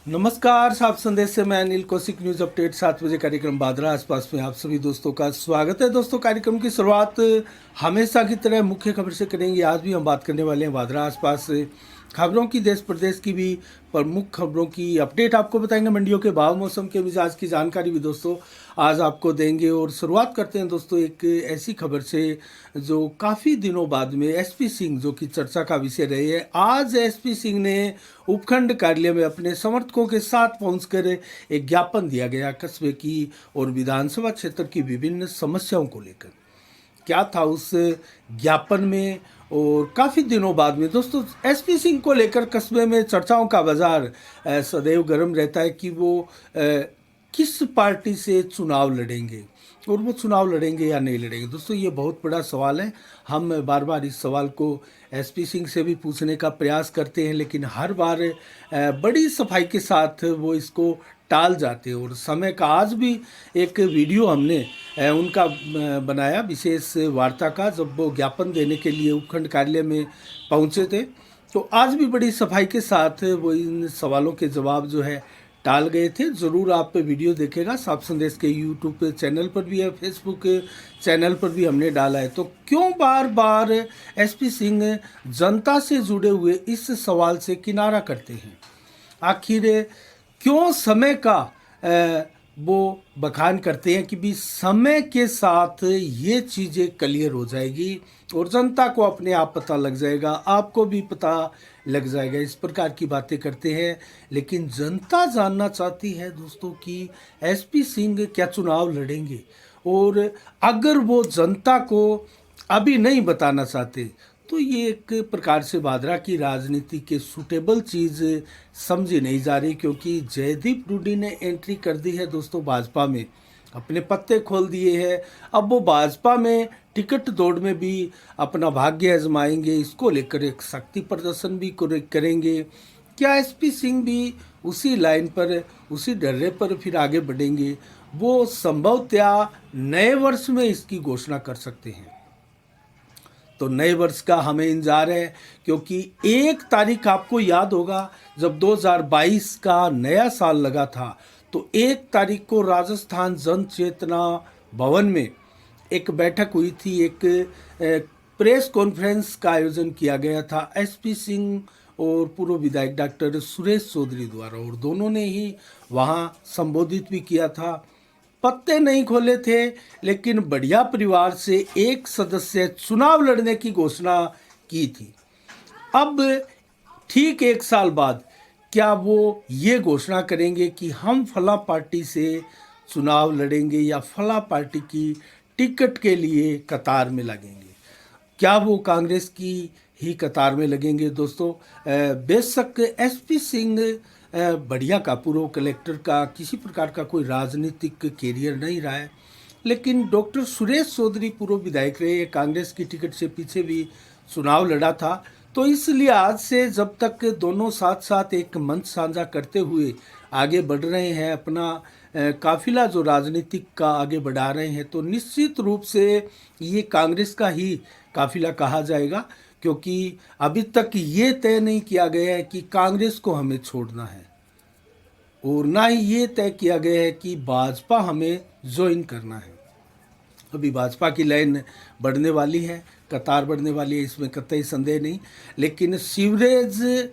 नमस्कार, साफ संदेश से मैं अनिल कौशिक। न्यूज़ अपडेट 7 बजे कार्यक्रम बादरा आसपास में आप सभी दोस्तों का स्वागत है। दोस्तों, कार्यक्रम की शुरुआत हमेशा की तरह मुख्य खबर से करेंगे। आज भी हम बात करने वाले हैं बादरा आसपास से खबरों की, देश प्रदेश की भी प्रमुख खबरों की अपडेट आपको बताएंगे। मंडियों के भाव, मौसम के मिजाज की जानकारी भी दोस्तों आज आपको देंगे। और शुरुआत करते हैं दोस्तों एक ऐसी खबर से जो काफ़ी दिनों बाद में एसपी सिंह, जो कि चर्चा का विषय रहे हैं। आज एसपी सिंह ने उपखंड कार्यालय में अपने समर्थकों के साथ पहुंचकर एक ज्ञापन दिया गया कस्बे की और विधानसभा क्षेत्र की विभिन्न समस्याओं को लेकर। क्या था उस ज्ञापन में, और काफ़ी दिनों बाद में दोस्तों एसपी सिंह को लेकर कस्बे में चर्चाओं का बाजार सदैव गर्म रहता है कि वो किस पार्टी से चुनाव लड़ेंगे और वो चुनाव लड़ेंगे या नहीं लड़ेंगे। दोस्तों, ये बहुत बड़ा सवाल है। हम बार बार इस सवाल को एसपी सिंह से भी पूछने का प्रयास करते हैं, लेकिन हर बार बड़ी सफाई के साथ वो इसको टाल जाते हैं। और समय का आज भी एक वीडियो हमने उनका बनाया, विशेष वार्ता का, जब वो ज्ञापन देने के लिए उपखंड कार्यालय में पहुंचे थे। तो आज भी बड़ी सफाई के साथ वो इन सवालों के जवाब जो है टाल गए थे। ज़रूर आप वीडियो देखेगा। साफ संदेश के यूट्यूब चैनल पर भी है, फेसबुक चैनल पर भी हमने डाला है। तो क्यों बार बार एसपी सिंह जनता से जुड़े हुए इस सवाल से किनारा करते हैं? आखिर क्यों समय का वो बखान करते हैं कि भी समय के साथ ये चीज़ें क्लियर हो जाएगी और जनता को अपने आप पता लग जाएगा, आपको भी पता लग जाएगा। इस प्रकार की बातें करते हैं। लेकिन जनता जानना चाहती है दोस्तों कि एसपी सिंह क्या चुनाव लड़ेंगे, और अगर वो जनता को अभी नहीं बताना चाहते तो ये एक प्रकार से बादरा की राजनीति के सूटेबल चीज़ समझी नहीं जा रही। क्योंकि जयदीप रूडी ने एंट्री कर दी है दोस्तों भाजपा में, अपने पत्ते खोल दिए हैं। अब वो भाजपा में टिकट दौड़ में भी अपना भाग्य आजमाएंगे। इसको लेकर एक शक्ति प्रदर्शन भी करेंगे। क्या एसपी सिंह भी उसी लाइन पर, उसी डर्रे पर फिर आगे बढ़ेंगे? वो संभवतया नए वर्ष में इसकी घोषणा कर सकते हैं। तो नए वर्ष का हमें इंतजार है, क्योंकि 1 तारीख आपको याद होगा जब 2022 का नया साल लगा था, तो 1 तारीख को राजस्थान जन चेतना भवन में एक बैठक हुई थी। एक प्रेस कॉन्फ्रेंस का आयोजन किया गया था एसपी सिंह और पूर्व विधायक डॉक्टर सुरेश चौधरी द्वारा, और दोनों ने ही वहाँ संबोधित भी किया था। पत्ते नहीं खोले थे, लेकिन बढ़िया परिवार से एक सदस्य चुनाव लड़ने की घोषणा की थी। अब ठीक 1 साल बाद क्या वो ये घोषणा करेंगे कि हम फला पार्टी से चुनाव लड़ेंगे या फला पार्टी की टिकट के लिए कतार में लगेंगे? क्या वो कांग्रेस की ही कतार में लगेंगे? दोस्तों, बेशक एसपी सिंह बढ़िया का, पूर्व कलेक्टर का किसी प्रकार का कोई राजनीतिक कैरियर नहीं रहा है, लेकिन डॉक्टर सुरेश चौधरी पूर्व विधायक रहे, कांग्रेस की टिकट से पीछे भी चुनाव लड़ा था। तो इसलिए आज से जब तक दोनों साथ साथ एक मंच साझा करते हुए आगे बढ़ रहे हैं, अपना काफिला जो राजनीतिक का आगे बढ़ा रहे हैं, तो निश्चित रूप से ये कांग्रेस का ही काफिला कहा जाएगा। क्योंकि अभी तक ये तय नहीं किया गया है कि कांग्रेस को हमें छोड़ना है, और ना ही ये तय किया गया है कि भाजपा हमें ज्वाइन करना है। अभी भाजपा की लाइन बढ़ने वाली है, कतार बढ़ने वाली है, इसमें कतई संदेह नहीं। लेकिन सीवरेज,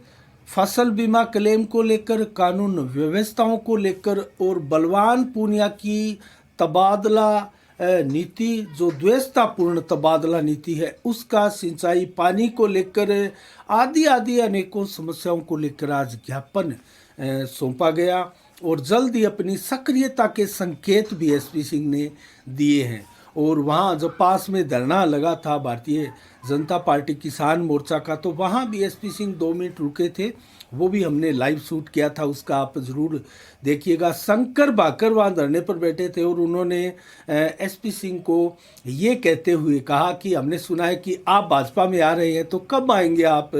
फसल बीमा क्लेम को लेकर, कानून व्यवस्थाओं को लेकर, और बलवान पूनिया की तबादला नीति, जो द्वेषतापूर्ण तबादला नीति है उसका, सिंचाई पानी को लेकर, आदि आदि अनेकों समस्याओं को लेकर आज ज्ञापन सौंपा गया। और जल्द ही अपनी सक्रियता के संकेत भी एसपी सिंह ने दिए हैं। और वहाँ जब पास में धरना लगा था भारतीय जनता पार्टी किसान मोर्चा का, तो वहाँ भी एसपी सिंह 2 मिनट रुके थे। वो भी हमने लाइव शूट किया था, उसका आप ज़रूर देखिएगा। शंकर भाकर वहाँ धरने पर बैठे थे और उन्होंने एसपी सिंह को ये कहते हुए कहा कि हमने सुना है कि आप भाजपा में आ रहे हैं, तो कब आएंगे आप,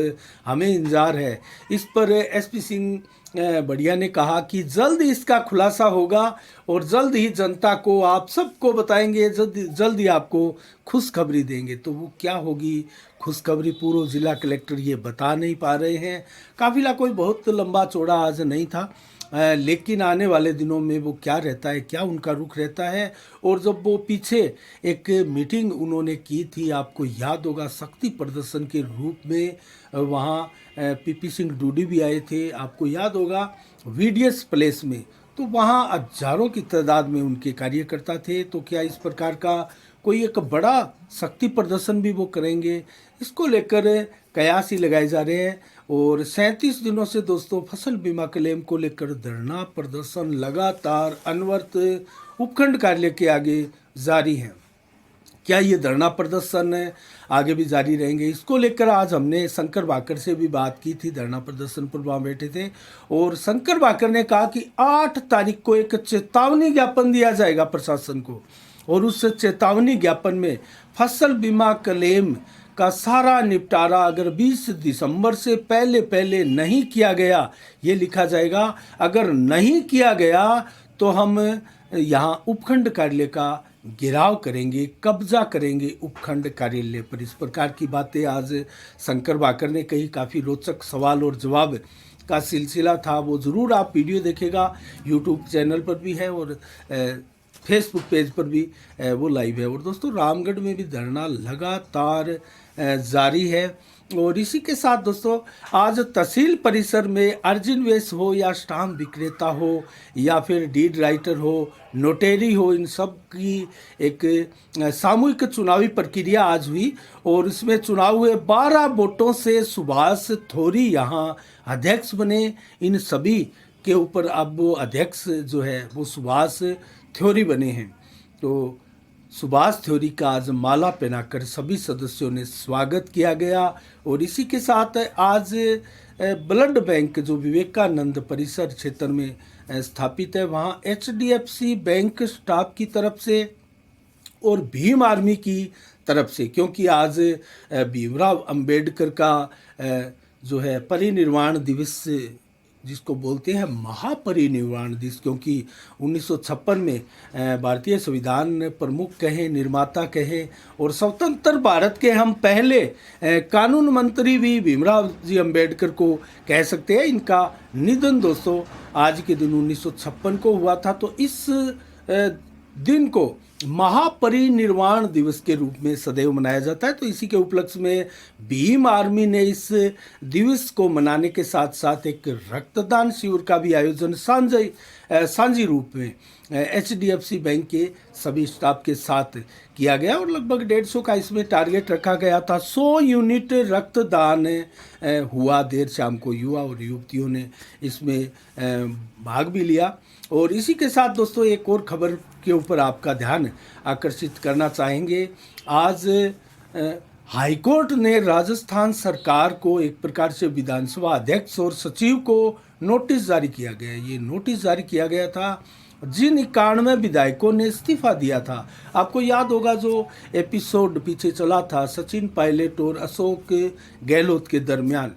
हमें इंतजार है। इस पर एसपी सिंह बढ़िया ने कहा कि जल्द इसका खुलासा होगा और जल्द ही जनता को आप सबको बताएंगे, जल्द ही आपको खुशखबरी देंगे। तो वो क्या होगी खुशखबरी, पूर्व जिला कलेक्टर ये बता नहीं पा रहे हैं। काफिला कोई बहुत लंबा चौड़ा आज नहीं था, लेकिन आने वाले दिनों में वो क्या रहता है, क्या उनका रुख रहता है। और जब वो पीछे एक मीटिंग उन्होंने की थी, आपको याद होगा, शक्ति प्रदर्शन के रूप में वहाँ पीपी सिंह डूडी भी आए थे, आपको याद होगा, वीडीएस प्लेस में। तो वहाँ हजारों की तादाद में उनके कार्यकर्ता थे। तो क्या इस प्रकार का कोई एक बड़ा शक्ति प्रदर्शन भी वो करेंगे, इसको लेकर कयास ही लगाए जा रहे हैं। और 37 दिनों से दोस्तों फसल बीमा क्लेम को लेकर धरना प्रदर्शन लगातार अनवरत उपखंड कार्यालय के आगे जारी है। क्या ये धरना प्रदर्शन आगे भी जारी रहेंगे, इसको लेकर आज हमने शंकर भाकर से भी बात की थी। धरना प्रदर्शन पर वहाँ बैठे थे और शंकर भाकर ने कहा कि 8 तारीख को एक चेतावनी ज्ञापन दिया जाएगा प्रशासन को, और उस चेतावनी ज्ञापन में फसल बीमा क्लेम का सारा निपटारा अगर 20 दिसंबर से पहले नहीं किया गया, ये लिखा जाएगा। अगर नहीं किया गया तो हम यहाँ उपखंड कार्यालय का घेराव करेंगे, कब्जा करेंगे उपखंड कार्यालय पर। इस प्रकार की बातें आज शंकर भाकर ने कही। काफ़ी रोचक सवाल और जवाब का सिलसिला था, वो ज़रूर आप वीडियो देखेगा। यूट्यूब चैनल पर भी है और फेसबुक पेज पर भी वो लाइव है। और दोस्तों रामगढ़ में भी धरना लगातार जारी है। और इसी के साथ दोस्तों आज तहसील परिसर में अर्जुन वेश हो या स्टाम्प विक्रेता हो या फिर डीड राइटर हो, नोटेरी हो, इन सब की एक सामूहिक चुनावी प्रक्रिया आज हुई। और इसमें चुनाव हुए 12 वोटों से सुभाष थोरी यहाँ अध्यक्ष बने। इन सभी के ऊपर अब वो अध्यक्ष जो है वो सुभाष थ्योरी बने हैं। तो सुभाष थ्योरी का आज माला पहनाकर सभी सदस्यों ने स्वागत किया गया। और इसी के साथ आज ब्लड बैंक जो विवेकानंद परिसर क्षेत्र में स्थापित है, वहाँ HDFC बैंक स्टाफ की तरफ से और भीम आर्मी की तरफ से, क्योंकि आज भीमराव अंबेडकर का जो है परिनिर्वाण दिवस जिसको बोलते हैं महापरिनिर्वाण दिवस, क्योंकि 1956 में भारतीय संविधान प्रमुख कहें, निर्माता कहें और स्वतंत्र भारत के हम पहले कानून मंत्री भी भीमराव जी अंबेडकर को कह सकते हैं। इनका निधन दोस्तों आज के दिन 1956 को हुआ था। तो इस दिन को महापरिनिर्वाण दिवस के रूप में सदैव मनाया जाता है। तो इसी के उपलक्ष्य में भीम आर्मी ने इस दिवस को मनाने के साथ साथ एक रक्तदान शिविर का भी आयोजन सांझी रूप में HDFC बैंक के सभी स्टाफ के साथ किया गया। और लगभग 150 का इसमें टारगेट रखा गया था। 100 यूनिट रक्तदान हुआ देर शाम को। युवा और युवतियों ने इसमें भाग भी लिया। और इसी के साथ दोस्तों एक और खबर के ऊपर आपका ध्यान आकर्षित करना चाहेंगे। आज हाईकोर्ट ने राजस्थान सरकार को एक प्रकार से विधानसभा अध्यक्ष और सचिव को नोटिस जारी किया गया। ये नोटिस जारी किया गया था जिन 91 विधायकों ने इस्तीफा दिया था। आपको याद होगा जो एपिसोड पीछे चला था सचिन पायलट और अशोक गहलोत के दरमियान,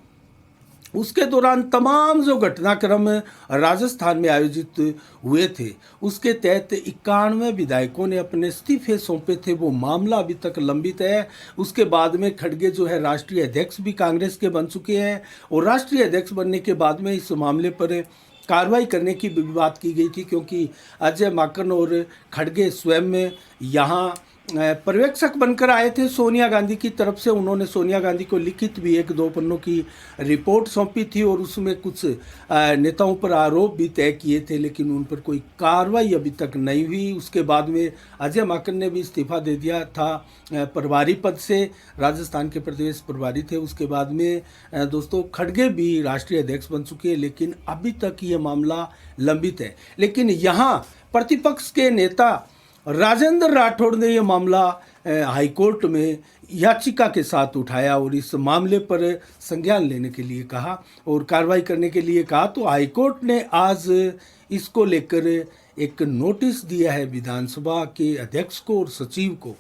उसके दौरान तमाम जो घटनाक्रम राजस्थान में आयोजित हुए थे, उसके तहत 91 विधायकों ने अपने इस्तीफे सौंपे थे। वो मामला अभी तक लंबित है। उसके बाद में खड़गे जो है राष्ट्रीय अध्यक्ष भी कांग्रेस के बन चुके हैं और राष्ट्रीय अध्यक्ष बनने के बाद में इस मामले पर कार्रवाई करने की भी बात की गई थी, क्योंकि अजय माकन और खड़गे स्वयं में यहाँ पर्यवेक्षक बनकर आए थे सोनिया गांधी की तरफ से। उन्होंने सोनिया गांधी को लिखित भी 1-2 पन्नों की रिपोर्ट सौंपी थी और उसमें कुछ नेताओं पर आरोप भी तय किए थे, लेकिन उन पर कोई कार्रवाई अभी तक नहीं हुई। उसके बाद में अजय माकन ने भी इस्तीफा दे दिया था प्रभारी पद से, राजस्थान के प्रदेश प्रभारी थे। उसके बाद में दोस्तों खड़गे भी राष्ट्रीय अध्यक्ष बन चुके हैं, लेकिन अभी तक ये मामला लंबित है। लेकिन यहाँ प्रतिपक्ष के नेता राजेंद्र राठौड़ ने यह मामला हाईकोर्ट में याचिका के साथ उठाया और इस मामले पर संज्ञान लेने के लिए कहा और कार्रवाई करने के लिए कहा। तो हाईकोर्ट ने आज इसको लेकर एक नोटिस दिया है विधानसभा के अध्यक्ष को और सचिव को।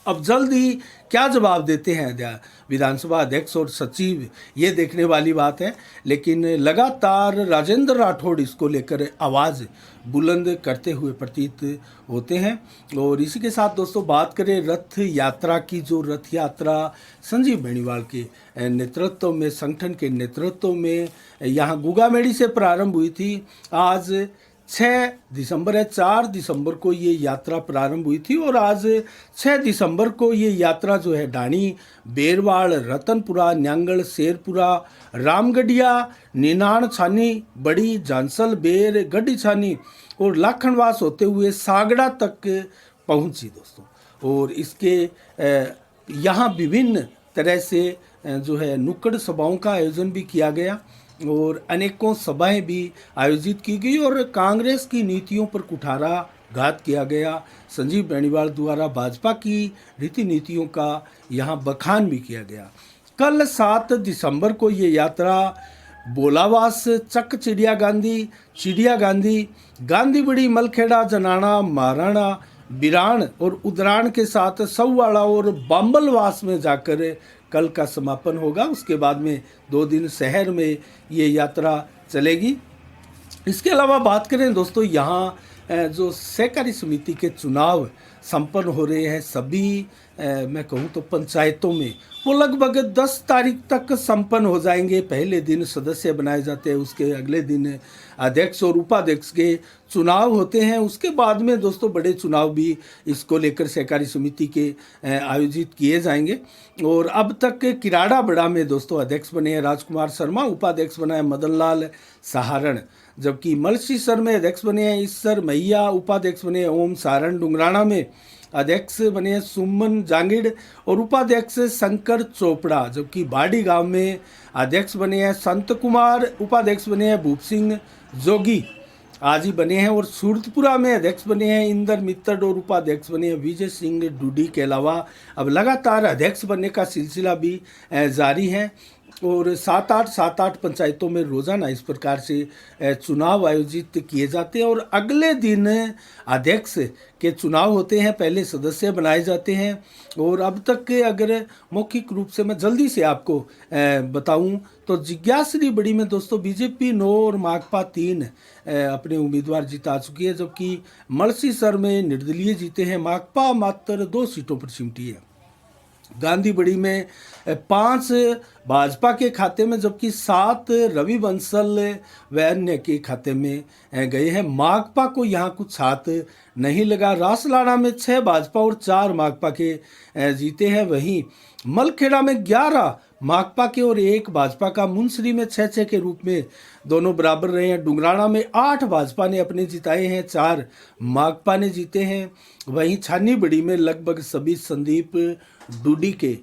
अब जल्द ही क्या जवाब देते हैं विधानसभा अध्यक्ष और सचिव, ये देखने वाली बात है। लेकिन लगातार राजेंद्र राठौड़ इसको लेकर आवाज़ बुलंद करते हुए प्रतीत होते हैं। और इसी के साथ दोस्तों बात करें रथ यात्रा की, जो रथ यात्रा संजीव बेनीवाल के नेतृत्व में, संगठन के नेतृत्व में यहाँ गुगामेड़ी से प्रारंभ हुई थी। आज 6 दिसंबर है, 4 दिसंबर को ये यात्रा प्रारंभ हुई थी और आज 6 दिसंबर को ये यात्रा जो है डाणी, बेरवाड़, रतनपुरा, न्यांगल, शेरपुरा, रामगढ़िया, निनाण छानी, बड़ी झांसल, बेर, गड्डी छानी और लाखनवास होते हुए सागड़ा तक पहुंची दोस्तों। और इसके यहाँ विभिन्न तरह से जो है नुक्कड़ सभाओं का आयोजन भी किया गया और अनेकों सभाएं भी आयोजित की गई और कांग्रेस की नीतियों पर कुठाराघात किया गया। संजीव बेनीवाल द्वारा भाजपा की रीति नीतियों का यहाँ बखान भी किया गया। कल 7 दिसंबर को ये यात्रा बोलावास, चक चिड़िया गांधी, गांधीबड़ी, मलखेड़ा, जनाना, महाराणा, बिराण और उदराण के साथ सौवाड़ा और बाम्बलवास में जाकर कल का समापन होगा। उसके बाद में 2 दिन शहर में ये यात्रा चलेगी। इसके अलावा बात करें दोस्तों, यहाँ जो सहकारी समिति के चुनाव संपन्न हो रहे हैं सभी मैं कहूँ तो पंचायतों में, वो लगभग 10 तारीख तक संपन्न हो जाएंगे। पहले दिन सदस्य बनाए जाते हैं, उसके अगले दिन अध्यक्ष और उपाध्यक्ष के चुनाव होते हैं। उसके बाद में दोस्तों बड़े चुनाव भी इसको लेकर सहकारी समिति के आयोजित किए जाएंगे। और अब तक किराड़ा बड़ा में दोस्तों अध्यक्ष बने हैं राजकुमार शर्मा, उपाध्यक्ष बना है मदन लाल सहारण, जबकि मलसीसर में अध्यक्ष बने हैं ईश्वर मैया, उपाध्यक्ष बने हैं ओम सारण, डुंगराना में अध्यक्ष बने हैं सुमन जांगिड़ और उपाध्यक्ष शंकर चोपड़ा, जबकि बाड़ी गांव में अध्यक्ष बने हैं संत कुमार, उपाध्यक्ष बने हैं भूप सिंह जोगी, आज ही बने हैं। और सूरतपुरा में अध्यक्ष बने हैं इंदर मित्तड़ और उपाध्यक्ष बने हैं विजय सिंह डूडी के अलावा अब लगातार अध्यक्ष बनने का सिलसिला भी जारी है। और 7-8 पंचायतों में रोज़ाना इस प्रकार से चुनाव आयोजित किए जाते हैं और अगले दिन अध्यक्ष के चुनाव होते हैं, पहले सदस्य बनाए जाते हैं। और अब तक के अगर मौखिक रूप से मैं जल्दी से आपको बताऊं तो जिज्ञासरी बड़ी में दोस्तों बीजेपी 9 और माकपा 3 अपने उम्मीदवार जिता चुकी है, जबकि मलसीसर में निर्दलीय जीते हैं। माकपा मात्र 2 सीटों पर सिमटी है। गांधीबड़ी में 5 भाजपा के खाते में, जबकि 7 रवि बंसल व अन्य के खाते में गए हैं। माकपा को यहाँ कुछ हाथ नहीं लगा। रासलाना में 6 भाजपा और 4 माकपा के जीते हैं। वहीं मलखेड़ा में 11 माकपा के और 1 भाजपा का, मुंसरी में 6-6 के रूप में दोनों बराबर रहे हैं। डुंगराना में 8 भाजपा ने अपने जिताए हैं, 4 माकपा ने जीते हैं। वहीं छानी बड़ी में लगभग सभी संदीप डूडी के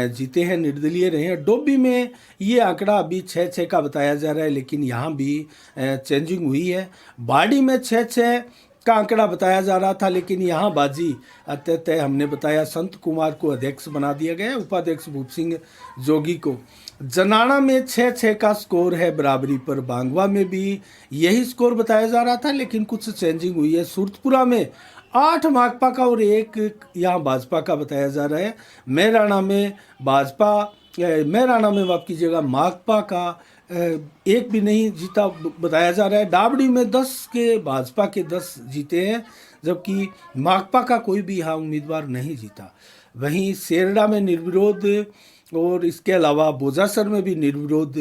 जीते हैं, निर्दलीय रहे हैं। डोबी में ये आंकड़ा अभी 6-6 का बताया जा रहा है, लेकिन यहाँ भी चेंजिंग हुई है। बाड़ी में 6-6 का आंकड़ा बताया जा रहा था, लेकिन यहाँ बाजी तय हमने बताया संत कुमार को अध्यक्ष बना दिया गया, उपाध्यक्ष भूप सिंह जोगी को। जनाना में 6-6 का स्कोर है बराबरी पर। बांगवा में भी यही स्कोर बताया जा रहा था, लेकिन कुछ चेंजिंग हुई है। सूरतपुरा में 8 माकपा का और 1 यहाँ भाजपा का बताया जा रहा है। मैराना में माफ कीजिएगा, माकपा का 1 भी नहीं जीता बताया जा रहा है। डाबड़ी में 10 के भाजपा के 10 जीते हैं, जबकि माकपा का कोई भी यहाँ उम्मीदवार नहीं जीता। वहीं सेरडा में निर्विरोध और इसके अलावा बोजासर में भी निर्विरोध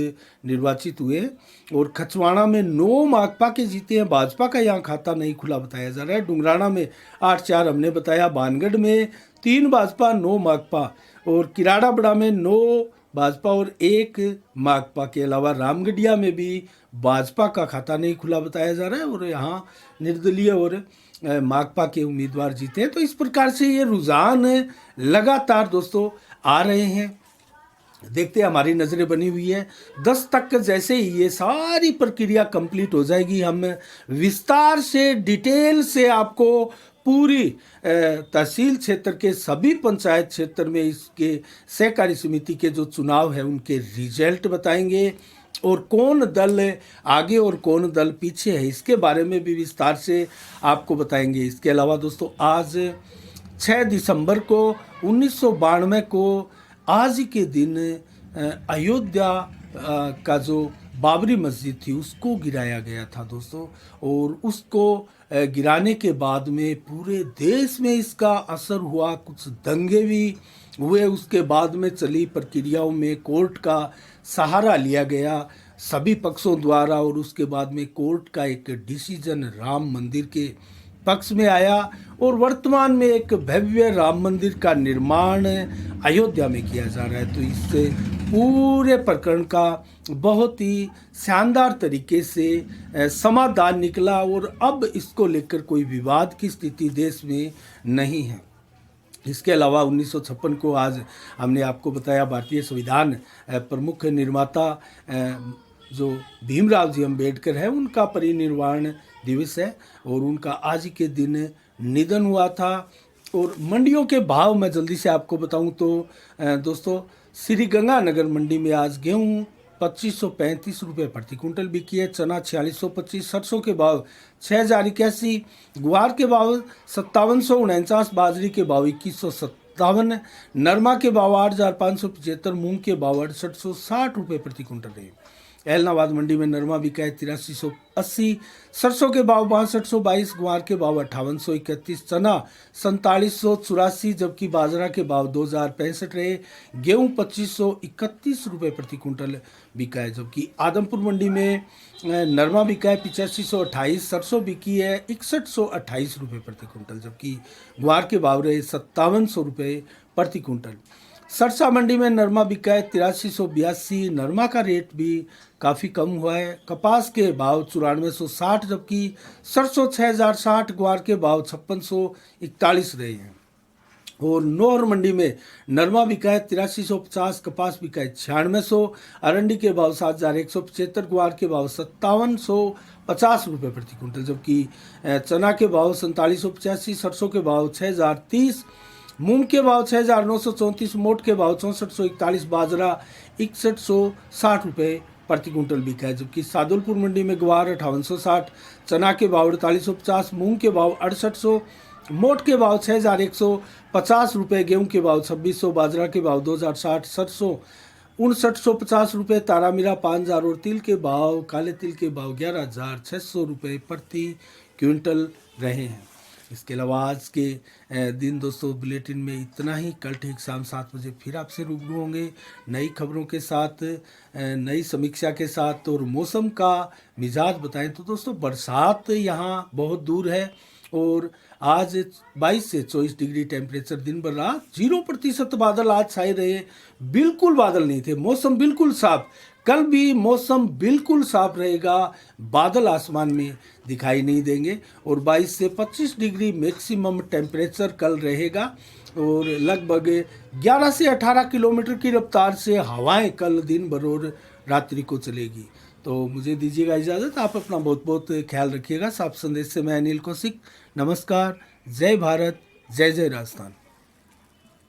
निर्वाचित हुए। और खचवाड़ा में 9 माकपा के जीते हैं, भाजपा का यहाँ खाता नहीं खुला बताया जा रहा है। डुंगराना में 8-4 हमने बताया। बानगढ़ में 3 भाजपा 9 माकपा और किराड़ा बड़ा में 9 भाजपा और 1 माकपा के अलावा रामगढ़िया में भी भाजपा का खाता नहीं खुला बताया जा रहा है और यहाँ निर्दलीय और माकपा के उम्मीदवार जीते हैं। तो इस प्रकार से ये रुझान लगातार दोस्तों आ रहे हैं। देखते हैं, हमारी नज़रें बनी हुई है। 10 तक जैसे ही ये सारी प्रक्रिया कंप्लीट हो जाएगी, हम विस्तार से डिटेल से आपको पूरी तहसील क्षेत्र के सभी पंचायत क्षेत्र में इसके सहकारी समिति के जो चुनाव है उनके रिजल्ट बताएंगे और कौन दल आगे और कौन दल पीछे है, इसके बारे में भी विस्तार से आपको बताएंगे। इसके अलावा दोस्तों आज 6 दिसंबर को 1992 को आज ही के दिन अयोध्या का जो बाबरी मस्जिद थी उसको गिराया गया था दोस्तों। और उसको गिराने के बाद में पूरे देश में इसका असर हुआ, कुछ दंगे भी हुए। उसके बाद में चली प्रक्रियाओं में कोर्ट का सहारा लिया गया सभी पक्षों द्वारा, और उसके बाद में कोर्ट का एक डिसीजन राम मंदिर के पक्ष में आया और वर्तमान में एक भव्य राम मंदिर का निर्माण अयोध्या में किया जा रहा है। तो इससे पूरे प्रकरण का बहुत ही शानदार तरीके से समाधान निकला और अब इसको लेकर कोई विवाद की स्थिति देश में नहीं है। इसके अलावा 1956 को आज हमने आपको बताया भारतीय संविधान प्रमुख निर्माता जो भीमराव जी अम्बेडकर है उनका परिनिर्वाण दिवस है और उनका आज ही के दिन निधन हुआ था। और मंडियों के भाव मैं जल्दी से आपको बताऊं तो दोस्तों श्री गंगानगर मंडी में आज गेहूं 2535 रुपये प्रति कुंटल बिकी है, चना 4625, सरसों के भाव 6081, गुआर के भाव 5749, बाजरी के भाव 2157, नरमा के भाव 8575, मूंग के भाव 6860 रुपये प्रति कुंटल रहे। एलनाबाद मंडी में नरमा बिका है 8380, सरसों के भाव 6222, गुआर के भाव 5831, चना 4784, जबकि बाजरा के भाव 2065 रहे। गेहूं 2531 रुपये प्रति कुंटल बिका है, जबकि आदमपुर मंडी में नरमा बिका है 8528, सरसों बिकी है 6128 रुपये प्रति कुंटल, जबकि गुआर के भाव रहे 5700 रुपये प्रति कुंटल। सरसा मंडी में नरमा बिका है 8382, नरमा का रेट भी काफ़ी कम हुआ है। कपास के भाव 9460, जबकि सरसों 6060, ग्वार के भाव 5641 रहे हैं। और नौहर मंडी में नरमा बिका है 8350, कपास बिका है 9600, अरंडी के भाव 7175, ग्वार के भाव 5750 रुपये प्रति कुंटल, जबकि चना के भाव 4785, सरसों के भाव 6030, मूंग के भाव 6934, मोट के भाव 6441, बाजरा 6160 रुपये प्रति कुंटल बिका है, जबकि सादुलपुर मंडी में ग्वार 5860, चना के भाव 4850, मूंग के भाव 6800, मोट के भाव 6150 रुपये, गेहूं के भाव 2600, बाजरा के भाव 2060, सरसों 5950 रुपये, तारामीरा 5000 और तिल के भाव, काले तिल के भाव 11600 रुपये प्रति क्विंटल रहे हैं। इसके अलावा आज के दिन दोस्तों बुलेटिन में इतना ही। कल ठीक शाम 7 बजे फिर आपसे रूबरू होंगे नई खबरों के साथ, नई समीक्षा के साथ और मौसम का मिजाज बताएं। तो दोस्तों बरसात यहाँ बहुत दूर है और आज 22 से 24 डिग्री टेम्परेचर दिन भर रहा। 0% बादल आज छाए रहे, बिल्कुल बादल नहीं थे, मौसम बिल्कुल साफ। कल भी मौसम बिल्कुल साफ रहेगा, बादल आसमान में दिखाई नहीं देंगे और 22 से 25 डिग्री मैक्सिमम टेम्परेचर कल रहेगा और लगभग 11 से 18 किलोमीटर की रफ्तार से हवाएं कल दिन भर और रात्रि को चलेगी। तो मुझे दीजिएगा इजाज़त, आप अपना बहुत बहुत ख्याल रखिएगा। साफ संदेश से मैं अनिल कौशिक, नमस्कार, जय भारत, जय जय राजस्थान।